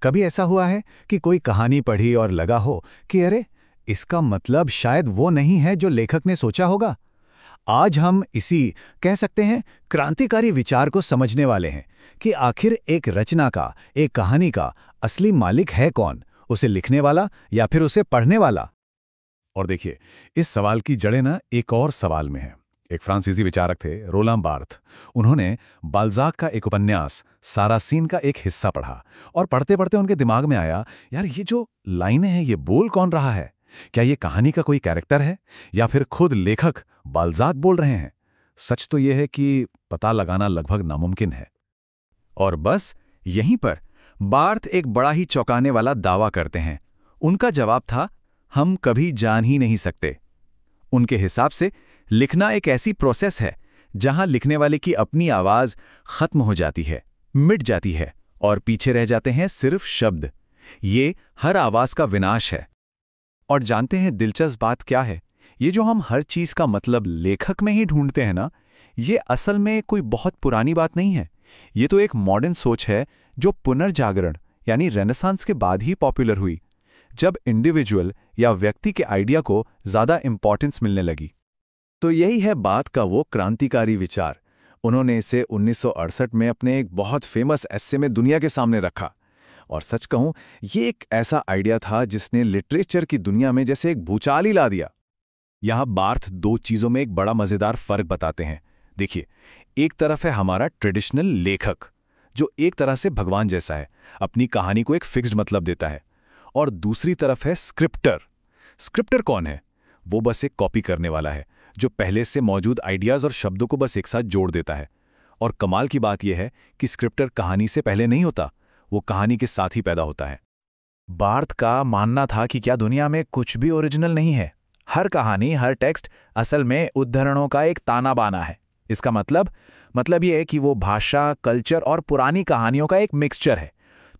कभी ऐसा हुआ है कि कोई कहानी पढ़ी और लगा हो कि अरे, इसका मतलब शायद वो नहीं है जो लेखक ने सोचा होगा। आज हम इसी, कह सकते हैं, क्रांतिकारी विचार को समझने वाले हैं कि आखिर एक रचना का, एक कहानी का असली मालिक है कौन, उसे लिखने वाला या फिर उसे पढ़ने वाला। और देखिए, इस सवाल की जड़ें ना एक और सवाल में है। एक फ्रांसीसी विचारक थे, रोलां बार्थ। उन्होंने बाल्जाक का एक उपन्यास सारासीन का एक हिस्सा पढ़ा और पढ़ते पढ़ते उनके दिमाग में आया, यार ये जो लाइनें हैं ये बोल कौन रहा है? क्या ये कहानी का कोई कैरेक्टर है या फिर खुद लेखक बाल्जाक बोल रहे हैं? सच तो यह है कि पता लगाना लगभग नामुमकिन है। और बस यहीं पर बार्थ एक बड़ा ही चौंकाने वाला दावा करते हैं। उनका जवाब था, हम कभी जान ही नहीं सकते। उनके हिसाब से लिखना एक ऐसी प्रोसेस है जहां लिखने वाले की अपनी आवाज खत्म हो जाती है, मिट जाती है और पीछे रह जाते हैं सिर्फ शब्द। ये हर आवाज का विनाश है। और जानते हैं दिलचस्प बात क्या है? ये जो हम हर चीज का मतलब लेखक में ही ढूंढते हैं ना, ये असल में कोई बहुत पुरानी बात नहीं है। ये तो एक मॉडर्न सोच है जो पुनर्जागरण यानी रेनेसांस के बाद ही पॉपुलर हुई, जब इंडिविजुअल या व्यक्ति के आइडिया को ज्यादा इंपॉर्टेंस मिलने लगी। तो यही है बात का वो क्रांतिकारी विचार। उन्होंने इसे 1968 में अपने एक बहुत फेमस एस्से में दुनिया के सामने रखा। और सच कहूं, ये एक ऐसा आइडिया था जिसने लिटरेचर की दुनिया में जैसे एक भूचाल ही ला दिया। यहां बार्थ दो चीजों में एक बड़ा मजेदार फर्क बताते हैं। देखिए, एक तरफ है हमारा ट्रेडिशनल लेखक, जो एक तरह से भगवान जैसा है, अपनी कहानी को एक फिक्स्ड मतलब देता है। और दूसरी तरफ है स्क्रिप्टर। स्क्रिप्टर कौन है? वो बस एक कॉपी करने वाला है, जो पहले से मौजूद आइडियाज और शब्दों को बस एक साथ जोड़ देता है। और कमाल की बात यह है कि स्क्रिप्टर कहानी से पहले नहीं होता, वो कहानी के साथ ही पैदा होता है। बार्थ का मानना था कि क्या दुनिया में कुछ भी ओरिजिनल नहीं है। हर कहानी, हर टेक्स्ट असल में उद्धरणों का एक ताना बाना है। इसका मतलब यह है कि वो भाषा, कल्चर और पुरानी कहानियों का एक मिक्सचर है।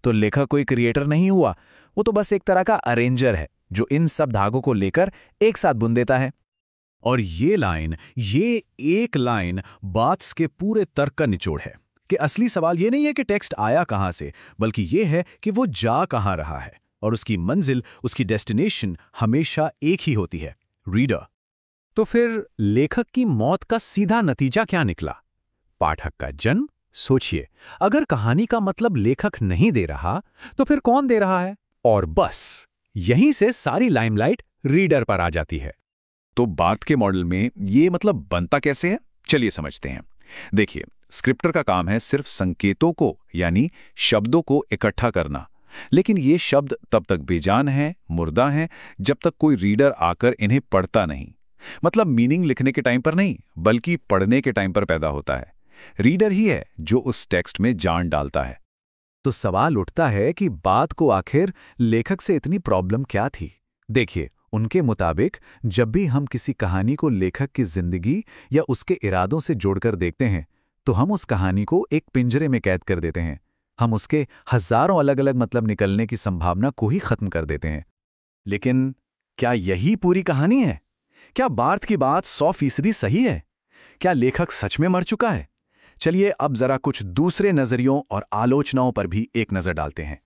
तो लेखक कोई क्रिएटर नहीं हुआ, वो तो बस एक तरह का अरेंजर है जो इन सब धागों को लेकर एक साथ बुन देता है। और ये एक लाइन बार्थ के पूरे तर्क का निचोड़ है कि असली सवाल ये नहीं है कि टेक्स्ट आया कहां से, बल्कि ये है कि वो जा कहां रहा है। और उसकी मंजिल, उसकी डेस्टिनेशन हमेशा एक ही होती है, रीडर। तो फिर लेखक की मौत का सीधा नतीजा क्या निकला? पाठक का जन्म। सोचिए, अगर कहानी का मतलब लेखक नहीं दे रहा, तो फिर कौन दे रहा है? और बस यहीं से सारी लाइमलाइट रीडर पर आ जाती है। तो बार्थ के मॉडल में ये मतलब बनता कैसे है? चलिए समझते हैं। देखिए, स्क्रिप्टर का काम है सिर्फ संकेतों को यानी शब्दों को इकट्ठा करना। लेकिन ये शब्द तब तक बेजान हैं, मुर्दा हैं, जब तक कोई रीडर आकर इन्हें पढ़ता नहीं। मतलब मीनिंग लिखने के टाइम पर नहीं, बल्कि पढ़ने के टाइम पर पैदा होता है। रीडर ही है जो उस टेक्स्ट में जान डालता है। तो सवाल उठता है कि बात को आखिर लेखक से इतनी प्रॉब्लम क्या थी? देखिए, उनके मुताबिक जब भी हम किसी कहानी को लेखक की जिंदगी या उसके इरादों से जोड़कर देखते हैं, तो हम उस कहानी को एक पिंजरे में कैद कर देते हैं। हम उसके हजारों अलग अलग मतलब निकलने की संभावना को ही खत्म कर देते हैं। लेकिन क्या यही पूरी कहानी है? क्या बार्थ की बात 100% सही है? क्या लेखक सच में मर चुका है? चलिए अब जरा कुछ दूसरे नजरियों और आलोचनाओं पर भी एक नजर डालते हैं।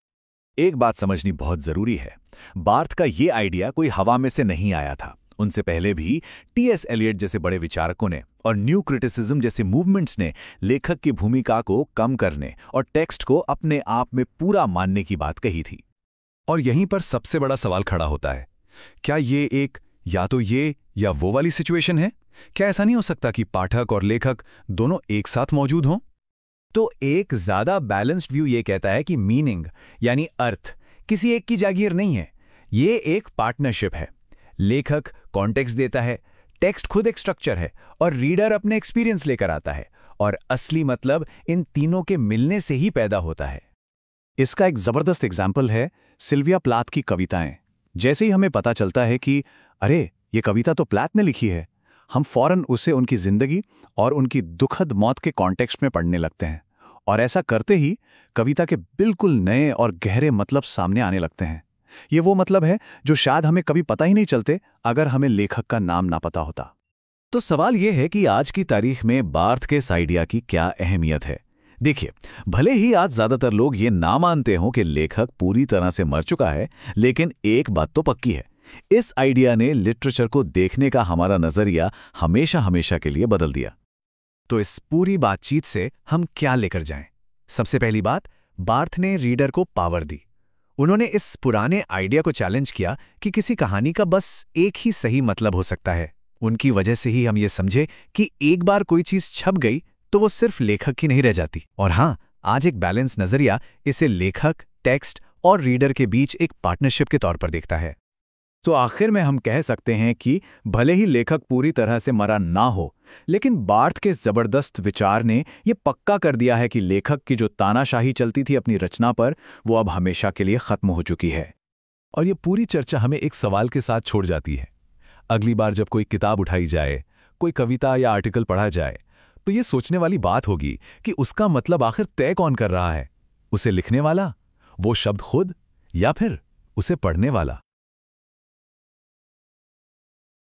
एक बात समझनी बहुत जरूरी है, बार्थ का ये आइडिया कोई हवा में से नहीं आया था। उनसे पहले भी टी.एस. एलियट जैसे बड़े विचारकों ने और न्यू क्रिटिसिज्म जैसे मूवमेंट्स ने लेखक की भूमिका को कम करने और टेक्स्ट को अपने आप में पूरा मानने की बात कही थी। और यहीं पर सबसे बड़ा सवाल खड़ा होता है, क्या ये एक या तो ये या वो वाली सिचुएशन है? क्या ऐसा नहीं हो सकता कि पाठक और लेखक दोनों एक साथ मौजूद हों? तो एक ज्यादा बैलेंस्ड व्यू ये कहता है कि मीनिंग यानी अर्थ किसी एक की जागीर नहीं है, ये एक पार्टनरशिप है। लेखक कॉन्टेक्स्ट देता है, टेक्स्ट खुद एक स्ट्रक्चर है और रीडर अपने एक्सपीरियंस लेकर आता है, और असली मतलब इन तीनों के मिलने से ही पैदा होता है। इसका एक जबरदस्त एग्जाम्पल है सिल्विया प्लाथ की कविताएं। जैसे ही हमें पता चलता है कि अरे ये कविता तो प्लाथ ने लिखी है, हम फौरन उसे उनकी जिंदगी और उनकी दुखद मौत के कॉन्टेक्स्ट में पढ़ने लगते हैं। और ऐसा करते ही कविता के बिल्कुल नए और गहरे मतलब सामने आने लगते हैं। ये वो मतलब है जो शायद हमें कभी पता ही नहीं चलते अगर हमें लेखक का नाम ना पता होता। तो सवाल यह है कि आज की तारीख में बार्थ के इस आइडिया की क्या अहमियत है, देखिए, भले ही आज ज्यादातर लोग ये ना मानते हों कि लेखक पूरी तरह से मर चुका है, लेकिन एक बात तो पक्की है, इस आइडिया ने लिटरेचर को देखने का हमारा नजरिया हमेशा हमेशा के लिए बदल दिया। तो इस पूरी बातचीत से हम क्या लेकर जाएं? सबसे पहली बात, बार्थ ने रीडर को पावर दी। उन्होंने इस पुराने आइडिया को चैलेंज किया कि किसी कहानी का बस एक ही सही मतलब हो सकता है। उनकी वजह से ही हम ये समझे कि एक बार कोई चीज छप गई तो वो सिर्फ लेखक की नहीं रह जाती। और हाँ, आज एक बैलेंस नजरिया इसे लेखक, टेक्स्ट और रीडर के बीच एक पार्टनरशिप के तौर पर देखता है। तो आखिर में हम कह सकते हैं कि भले ही लेखक पूरी तरह से मरा ना हो, लेकिन बार्थ के जबरदस्त विचार ने ये पक्का कर दिया है कि लेखक की जो तानाशाही चलती थी अपनी रचना पर, वो अब हमेशा के लिए खत्म हो चुकी है। और ये पूरी चर्चा हमें एक सवाल के साथ छोड़ जाती है। अगली बार जब कोई किताब उठाई जाए, कोई कविता या आर्टिकल पढ़ा जाए, तो ये सोचने वाली बात होगी कि उसका मतलब आखिर तय कौन कर रहा है, उसे लिखने वाला, वो शब्द खुद, या फिर उसे पढ़ने वाला।